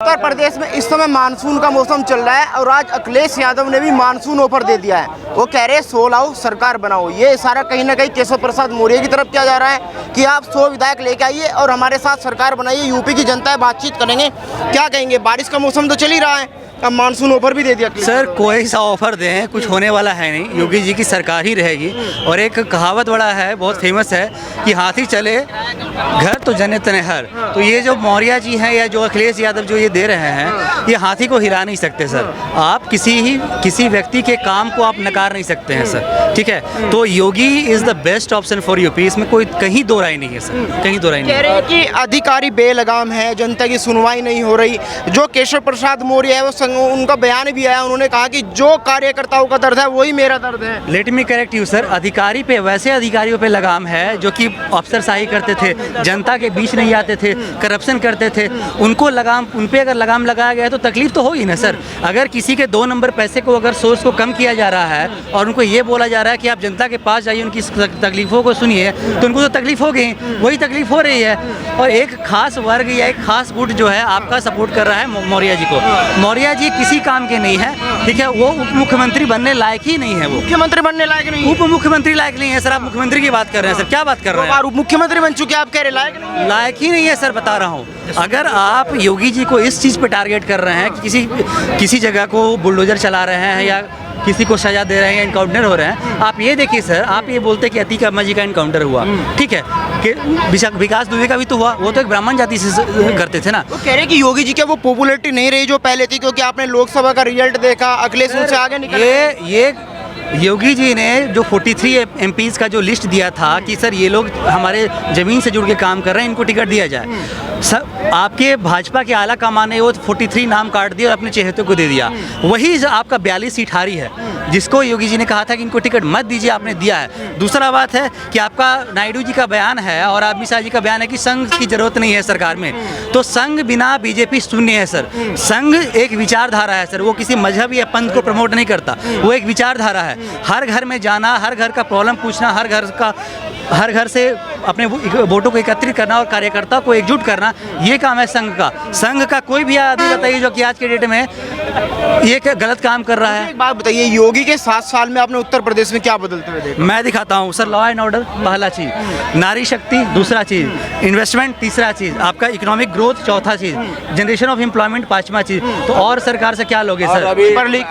उत्तर प्रदेश में इस समय मानसून का मौसम चल रहा है और आज अखिलेश यादव ने भी मानसून ऑफर दे दिया है। वो कह रहे हैं 100 लाओ सरकार बनाओ। ये इशारा कहीं ना कहीं केशव प्रसाद मौर्य की तरफ किया जा रहा है कि आप 100 विधायक लेके आइए और हमारे साथ सरकार बनाइए। यूपी की जनता है, बातचीत करेंगे। क्या कहेंगे? बारिश का मौसम तो चल ही रहा है, अब मानसून ऑफर भी दे दिया। सर कोई सा ऑफर दें, कुछ होने वाला है नहीं। योगी जी की सरकार ही रहेगी। और एक कहावत बड़ा है, बहुत फेमस है कि हाथी चले घर तो जन्नत नहर। तो ये जो मौर्य जी हैं या जो अखिलेश यादव जो ये दे रहे हैं, ये हाथी को हिला नहीं सकते सर। आप किसी व्यक्ति के काम को आप नकार नहीं सकते हैं सर, ठीक है। तो Yogi is the best option for UP. इसमें कोई कहीं दो राय नहीं है सर, कहीं दो राय नहीं। कह रहे हैं कि अधिकारी बेलगाम है, जनता की सुनवाई नहीं हो रही। जो केशव प्रसाद मौर्य है वो उनका बयान भी आया, उन्होंने कहा कि जो कार्यकर्ताओं का दर्द है वही मेरा दर्द है। Let me correct you sir, अधिकारी पे वैसे अधिकारियों पे लगाम है जो कि अफसरशाही करते थे, जनता के बीच नहीं आते थे, करप्शन करते थे। उनको लगाम, उन पे अगर लगाम लगाया गया तो तकलीफ तो होगी ना सर। अगर किसी के 2 नंबर पैसे को अगर सोर्स को कम किया जा रहा है और उनको ये बोला जा रहा है कि आप जनता के पास जाइए, उनकी तकलीफों को सुनिए, तो उनको तो तकलीफ होगी। वही तकलीफ हो रही है। और एक खास वर्ग या एक खास गुट जो है आपका सपोर्ट कर रहा है मौर्य जी को। मौर्य जी किसी काम के नहीं है, ठीक है। वो उप मुख्यमंत्री बनने लायक ही नहीं है। वो मुख्यमंत्री बनने लायक नहीं, उप मुख्यमंत्री लायक नहीं है सर। आप मुख्यमंत्री की बात कर रहे हैं सर, क्या बात कर रहे हैं? उप मुख्यमंत्री बन चुके, आप कह रहे लायक नहीं? लायक ही नहीं है सर, बता रहा हूँ। अगर आप योगी जी को इस चीज़ पे टारगेट कर रहे हैं कि किसी जगह को बुलडोजर चला रहे हैं या किसी को सजा दे रहे हैं, एनकाउंटर हो रहे हैं, आप ये देखिए सर। आप ये बोलते कि अतीक अम्मा जी का एनकाउंटर हुआ, ठीक है, कि विकास दुबे का भी तो हुआ। वो तो एक ब्राह्मण जाति से करते थे ना। वो कह रहे हैं कि योगी जी के वो पॉपुलैरिटी नहीं रही जो पहले थी, क्योंकि आपने लोकसभा का रिजल्ट देखा, अखिलेश उनसे आगे निकल। ये योगी जी ने जो 43 एमपीज का जो लिस्ट दिया था कि सर ये लोग हमारे ज़मीन से जुड़ के काम कर रहे हैं, इनको टिकट दिया जाए। सर आपके भाजपा के आला कमान ने वो 43 नाम काट दिया और अपने चहेतों को दे दिया। वही आपका 42 सीट हारी है, जिसको योगी जी ने कहा था कि इनको टिकट मत दीजिए, आपने दिया है। दूसरा बात है कि आपका नायडू जी का बयान है और अमित शाह जी का बयान है कि संघ की जरूरत नहीं है सरकार में। तो संघ बिना बीजेपी शून्य है सर। संघ एक विचारधारा है सर, वो किसी मजहब या पंथ को प्रमोट नहीं करता, वो एक विचारधारा है। हर घर में जाना, हर घर का प्रॉब्लम पूछना, हर घर से अपने वोटों को एकत्रित करना और कार्यकर्ता को एकजुट करना, ये काम है संघ का। संघ का कोई भी आदमी बताइए जो कि आज के डेट में ये गलत काम कर रहा है। एक बात बताइए, योगी के 7 साल में आपने उत्तर प्रदेश में क्या बदलते हुए देखा? मैं दिखाता हूँ सर। लॉ एंड ऑर्डर पहला चीज़, नारी शक्ति दूसरा चीज़, इन्वेस्टमेंट तीसरा चीज़, आपका इकोनॉमिक ग्रोथ चौथा चीज़, जनरेशन ऑफ एम्प्लॉयमेंट पांचवा चीज़। तो और सरकार से क्या लोगे sir? Paper leak,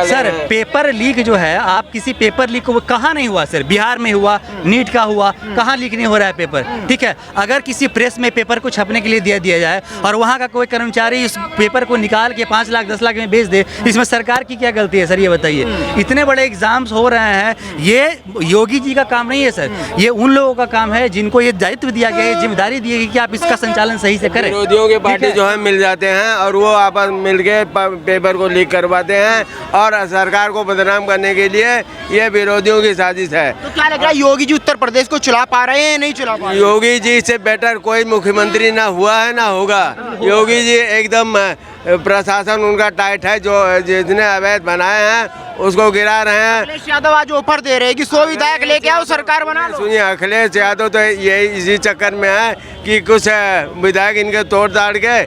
sir paper leak जो है, आप किसी पेपर लीक को कहाँ नहीं हुआ सर? बिहार में हुआ, नीट का हुआ, कहाँ लीक नहीं हो रहा है पेपर, ठीक है। अगर किसी प्रेस में पेपर को छपने के लिए दिया जाए और वहाँ का कोई कर्मचारी इस पेपर को निकाल के 5 लाख 10 लाख में बेच दे, इसमें सरकार की क्या गलती है सर? ये बताइए। इतने बड़े एग्जाम्स हो रहे हैं, ये योगी जी का काम नहीं है सर। ये उन लोगों का काम है जिनको ये दायित्व दिया गया है, जिम्मेदारी दी गई कि आप इसका संचालन सही से करें। विरोधियों के पार्टी जो है मिल जाते हैं और वो आपस मिलके पेपर को लीक करवाते हैं और सरकार को बदनाम करने के लिए ये विरोधियों की साजिश है। तो क्या लग रहा है, योगी जी उत्तर प्रदेश को चला पा रहे हैं या नहीं चला पा रहे? योगी जी से बेटर कोई मुख्यमंत्री ना हुआ है ना होगा। योगी जी एकदम प्रशासन उनका टाइट है, जो जिसने अवैध बनाए हैं उसको गिरा रहे हैं। अखिलेश यादव आज ऑफर दे रहे हैं कि 100 विधायक लेके आओ, सरकार बना लो। सुनिए, अखिलेश यादव तो यही इसी चक्कर में है कि कुछ विधायक इनके तोड़ ताड़ के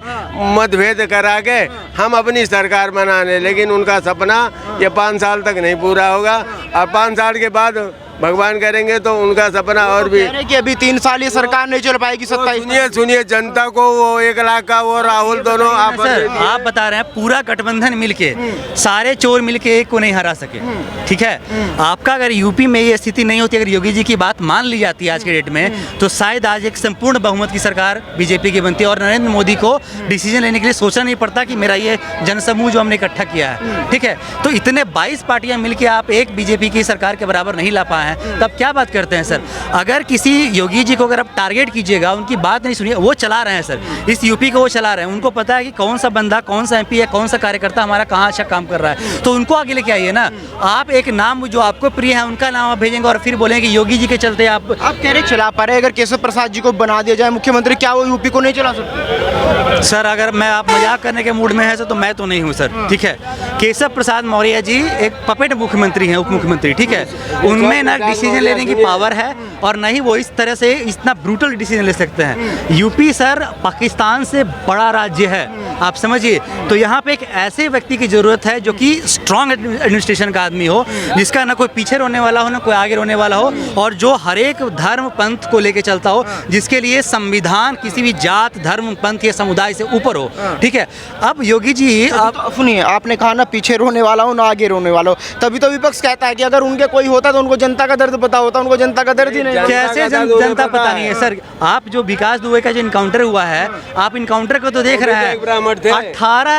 मतभेद करा के हम अपनी सरकार बनाने, लेकिन उनका सपना ये 5 साल तक नहीं पूरा होगा। और 5 साल के बाद भगवान करेंगे तो उनका सपना और भी। कि अभी 3 साल ये सरकार नहीं चल पाएगी। 27 सुनिए जनता को वो 1 लाख का वो राहुल दोनों आप बता रहे हैं पूरा गठबंधन मिलके, सारे चोर मिलके एक को नहीं हरा सके, ठीक है। आपका अगर यूपी में ये स्थिति नहीं होती, अगर योगी जी की बात मान ली जाती है आज के डेट में, तो शायद आज एक संपूर्ण बहुमत की सरकार बीजेपी की बनती है और नरेंद्र मोदी को डिसीजन लेने के लिए सोचना नहीं पड़ता कि मेरा ये जनसमूह जो हमने इकट्ठा किया है, ठीक है। तो इतने 22 पार्टियां मिलके आप एक बीजेपी की सरकार के बराबर नहीं ला पाए हैं, तब क्या बात करते हैं सर? अगर किसी योगी जी को अगर आप टारगेट कीजिएगा, उनकी बात नहीं सुनिए, वो चला रहे हैं सर, इस यूपी को वो चला रहे हैं। उनको पता है कि कौन सा बंदा, कौन सा एमपी है, कौन सा कार्यकर्ता हमारा कहाँ अच्छा काम कर रहा है, तो उनको आगे लेके आइए ना। आप एक नाम जो आपको प्रिय है उनका नाम आप भेजेंगे और फिर बोलेंगे कि योगी जी के चलते आप कह रहे चला पा रहे। अगर केशव प्रसाद जी को बना दिया जाए मुख्यमंत्री, क्या वो यूपी को नहीं चला सकते? सर अगर मैं आप मजाक करने के मूड में है तो मैं तो नहीं हूँ सर, ठीक है। केशव प्रसाद मौर्य जी एक पपेट मुख्यमंत्री हैं, उप मुख्यमंत्री, ठीक है। उनमें ना अलग डिसीजन लेने की पावर है और नहीं वो इस तरह से इतना ब्रूटल डिसीजन ले सकते हैं। यूपी सर पाकिस्तान से बड़ा राज्य है, आप समझिए। तो यहाँ पे एक ऐसे व्यक्ति की ज़रूरत है जो कि स्ट्रॉन्ग एडमिनिस्ट्रेशन का आदमी हो, जिसका ना कोई पीछे रोने वाला हो ना कोई आगे रोने वाला हो, और जो हर एक धर्म पंथ को लेके चलता हो, जिसके लिए संविधान किसी भी जात धर्म पंथ या समुदाय से ऊपर हो। ठीक है, अब योगी जी आप सुनिए, आपने कहा ना पीछे रोने वाला हो ना आगे रोने वाला हो, तभी तो विपक्ष कहता है कि अगर उनके कोई होता तो उनको जनता का दर्द पता होता, उनको जनता का दर्द ही नहीं। कैसे जनता पता नहीं है सर। आप जो विकास दुबे का जो इनकाउंटर हुआ है, आप इनकाउंटर को तो देख रहे हैं,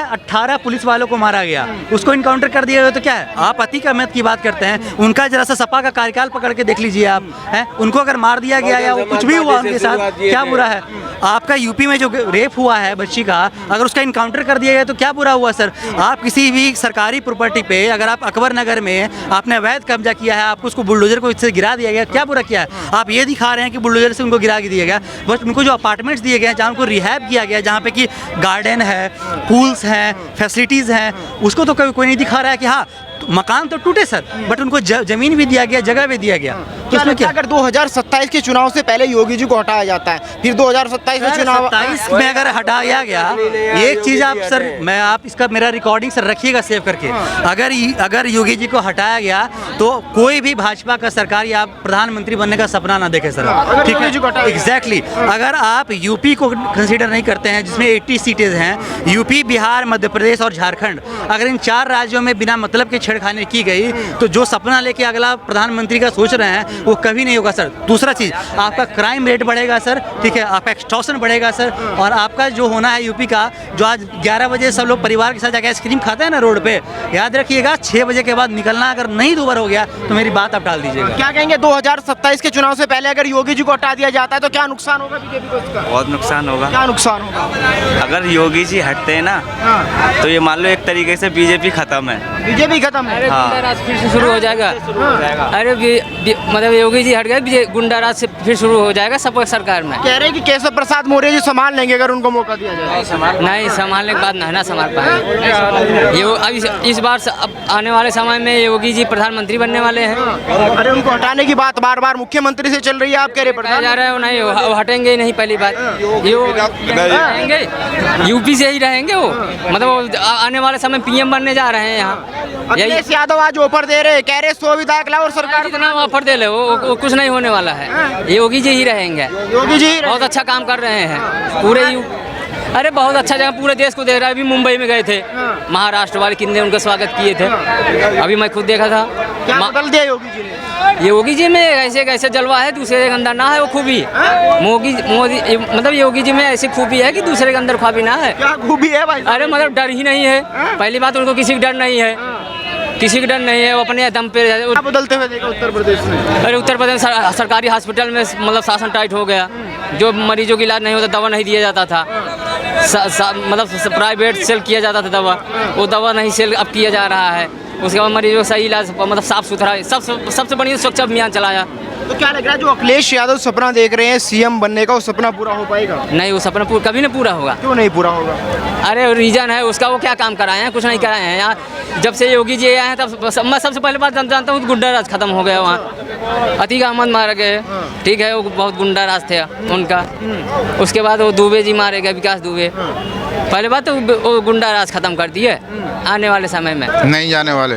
18 पुलिस वालों को मारा गया, उसको इनकाउंटर कर दिया गया। तो क्या है, आप अतीक अहमद की बात करते हैं, उनका जरा सा सपा का कार्यकाल पकड़ के देख लीजिए आप, हैं उनको अगर मार दिया गया या कुछ भी हुआ उनके साथ, क्या बुरा है? आपका यूपी में जो रेप हुआ है बच्ची का, अगर उसका इनकाउंटर कर दिया गया तो क्या बुरा हुआ सर? आप किसी भी सरकारी प्रॉपर्टी पे अगर आप अकबर नगर में आपने अवैध कब्जा किया है, आपको उसको बुलडोजर को इससे गिरा दिया गया, क्या बुरा किया है? आप ये दिखा रहे हैं कि बुलडोजर से उनको गिरा के दिया गया, बट उनको जो अपार्टमेंट्स दिए गए हैं जहाँ उनको रिहैब किया गया, जहाँ पे कि गार्डन है, पूल्स हैं, फैसिलिटीज़ हैं, उसको तो कोई नहीं दिखा रहा है कि हाँ मकान तो टूटे सर, बट उनको जमीन भी दिया गया, जगह भी दिया गया। तो उसमें क्या, अगर 2027 के चुनाव से पहले योगी जी को हटाया जाता है, फिर 2027 में चुनाव 27 में अगर हटाया गया, एक चीज़ आप सर, मैं आप इसका मेरा रिकॉर्डिंग सर रखिएगा सेव करके, अगर योगी जी को हटाया गया तो कोई भी भाजपा का सरकार या प्रधानमंत्री बनने का सपना ना देखे सर। ठीक है, एग्जैक्टली। अगर आप यूपी को कंसीडर नहीं करते हैं जिसमें 80 सीटें हैं, यूपी, बिहार, मध्य प्रदेश और झारखंड, अगर इन 4 राज्यों में बिना मतलब के छेड़खानी की गई तो जो सपना लेके अगला प्रधानमंत्री का सोच रहे हैं वो कभी नहीं होगा सर। दूसरा चीज़, आपका क्राइम रेट बढ़ेगा सर, ठीक है, आपका एक्सटॉर्शन बढ़ेगा सर, और आपका जो होना है यूपी का, जो आज 11 बजे सब लोग परिवार के साथ जाकर आइसक्रीम खाते हैं ना रोड पे, याद रखिएगा 6 बजे के बाद निकलना अगर नहीं दोबारा हो गया तो मेरी बात आप टाल दीजिएगा। क्या कहेंगे 2027 के चुनाव से पहले अगर योगी जी को हटा दिया जाता है तो क्या नुकसान होगा बीजेपी को? इसका बहुत नुकसान होगा। क्या नुकसान होगा? अगर योगी जी हटते हैं ना तो ये मान लो एक तरीके से बीजेपी खत्म है। बीजेपी खत्म है? हाँ, राज फिर से शुरू हो जाएगा। अरे मतलब योगी जी हट गए, गुंडा राज से फिर शुरू हो जाएगा सब सरकार में। कह रहे हैं कि केशव प्रसाद मौर्य जी संभाल लेंगे अगर उनको मौका दिया जाए। नहीं, संभालने के बाद ना संभाल पाएंगे। ये अब इस बार अब आने वाले समय में योगी जी प्रधानमंत्री बनने वाले हैं। अरे उनको हटाने की बात बार बार मुख्यमंत्री से चल रही है, आप कह रहे जा रहे हैं नहीं, वो हटेंगे ही नहीं। पहली बात रहेंगे, यूपी से ही रहेंगे वो, मतलब आने वाले समय पीएम बनने जा रहे हैं यहाँ। अखिलेश यादव आज ऑफर दे रहे, कह रहे 100 विधायक लाओ और सरकार जितना ऑफर दे ले वो कुछ नहीं होने वाला है। योगी जी ही रहेंगे। योगी जी बहुत अच्छा काम कर रहे हैं पूरे अरे बहुत अच्छा जगह पूरे देश को दे रहा है। अभी मुंबई में गए थे, महाराष्ट्र वाले कितने उनका स्वागत किए थे, अभी मैं खुद देखा था। क्या बदल दिया योगी जी ने? योगी जी में ऐसे कैसे जलवा है, दूसरे के अंदर ना है वो खूबी। मोदी मतलब योगी जी में ऐसी खूबी है कि दूसरे के अंदर ख्वाबी ना है। क्या खूबी है भाई? अरे मतलब डर ही नहीं है। पहली बात उनको किसी का डर नहीं है, किसी का डर नहीं है, वो अपने दम पे बदलते हुए देखा उत्तर प्रदेश में। अरे उत्तर प्रदेश सरकारी हॉस्पिटल में मतलब शासन टाइट हो गया, जो मरीजों की इलाज नहीं होता दवा नहीं दिया जाता था, मतलब प्राइवेट सेल किया जाता था दवा, वो दवा नहीं सेल अब किया जा रहा है। उसके बाद मरीजों का सही इलाज मतलब साफ सुथरा सबसे बढ़िया स्वच्छ अभियान चलाया। तो क्या लग रहा है जो अखिलेश यादव सपना देख रहे हैं सीएम बनने का, वो सपना पूरा हो पाएगा? नहीं, वो सपना कभी नहीं पूरा होगा। क्यों नहीं पूरा होगा? अरे रीजन है उसका, वो क्या काम कराए हैं? कुछ नहीं कराए हैं यहाँ। जब से योगी जी आए हैं तब मैं सबसे पहले बात जानता हूँ गुंडा राज खत्म हो गया वहाँ। अतीक अहमद मारे गए, ठीक है, वो बहुत गुंडा राज थे उनका। उसके बाद वो दुबे जी मारे गए, विकास दुबे। पहले बात तो वो गुंडा राज खत्म कर दिए। आने वाले समय में नहीं जाने वाले,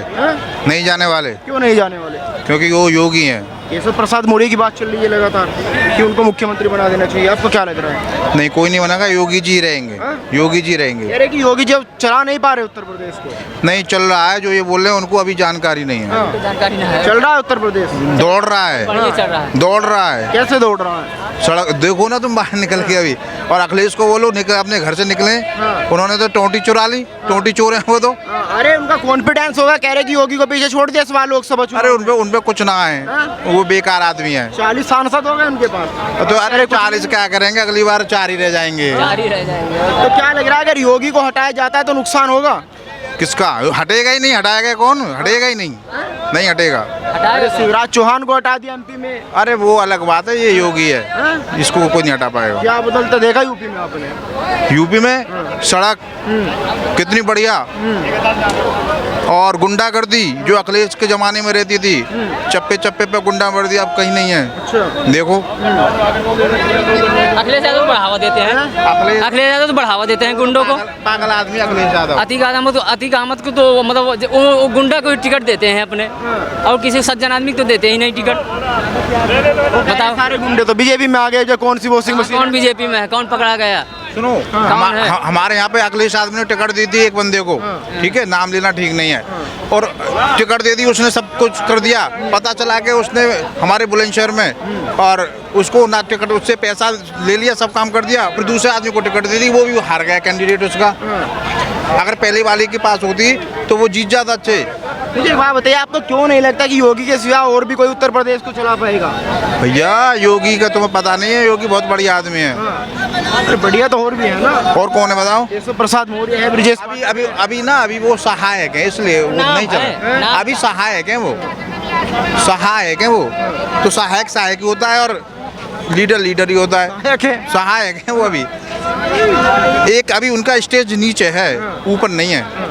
नहीं जाने वाले। क्यों नहीं जाने वाले? क्योंकि वो योगी हैं। केशव प्रसाद मौर्य की बात चल रही है लगातार कि उनको मुख्यमंत्री बना देना चाहिए, आपको क्या लग रहा है? नहीं, कोई नहीं बनेगा, योगी जी रहेंगे। योगी जी रहेंगे। कह रहे कि योगी जी अब चला नहीं पा रहे उत्तर प्रदेश को। नहीं चल रहा है, जो ये बोल रहे हैं उनको अभी जानकारी नहीं है। जानकारी नहीं है। चल रहा है उत्तर प्रदेश, दौड़ रहा है, चल रहा है, दौड़ रहा है। कैसे दौड़ रहा है? सड़क देखो ना तुम बाहर निकल के अभी। और अखिलेश को बोलो निकल, अपने घर से निकले, उन्होंने तो टोटी चुरा ली, टोटी चोर है वो तो। अरे उनका कॉन्फिडेंस होगा, कह रहे कि योगी को पीछे छोड़ दिया इस बार लोकसभा चुनाव। अरे उनपे कुछ ना है, वो बेकार आदमी है। 40 सांसद हो गए उनके पास। तो अरे 40 क्या करेंगे, अगली बार 4 ही रह जाएंगे। तो क्या लग रहा है अगर योगी को हटाया जाता है तो नुकसान होगा? किसका? हटेगा ही नहीं, हटाएगा कौन? हटेगा ही नहीं, नहीं हटेगा। अरे शिवराज चौहान को हटा दिया एमपी में। अरे वो अलग बात है, ये योगी है, इसको कोई नहीं हटा पाएगा। क्या बदलता देखा यूपी में आपने? यूपी में सड़क कितनी बढ़िया, और गुंडागर्दी जो अखिलेश के जमाने में रहती थी, चप्पे चप्पे पे गुंडागर्दी अब कहीं नहीं है। देखो अखिलेश यादव बढ़ावा देते हैं, अखिलेश यादव तो बढ़ावा देते हैं गुंडों को। पागल आदमी अखिलेश यादव। अतीक अहमद को तो मतलब वो गुंडा को टिकट देते हैं अपने, और किसी सज्जन आदमी को तो देते ही नहीं टिकट। बताओ, सारे गुंडे तो बीजेपी में आ गए, जो कौन सी वॉशिंग मशीन? कौन बीजेपी में है, कौन पकड़ा गया? सुनो, कौन है? हमारे यहाँ पे अखिलेश यादव ने टिकट दी थी एक बंदे को, ठीक है, नाम लेना ठीक नहीं है, और टिकट दे दी, उसने सब कुछ कर दिया, पता चला कि उसने हमारे बुलंदशहर में, और उसको ना टिकट, उससे पैसा ले लिया, सब काम कर दिया, फिर दूसरे आदमी को टिकट दे दी, वो भी हार गया कैंडिडेट उसका। अगर पहले वाले के पास होती तो वो जीत जाता। अच्छे मुझे एक बात बताइए, आपको क्यों नहीं लगता कि योगी के सिवा और भी कोई उत्तर प्रदेश को चला पाएगा? भैया योगी का तुम्हें पता नहीं है, योगी बहुत बढ़िया आदमी है। अरे बढ़िया तो और भी है ना। और कौन है बताओ? केशव प्रसाद मौर्य है, ब्रिजेश अभी ना, अभी वो सहायक है, इसलिए वो नहीं चला। अभी सहायक है, वो सहायक है, वो तो सहायक ही होता है, और लीडर ही होता है। सहायक है वो। अभी एक अभी उनका स्टेज नीचे है, ऊपर नहीं है।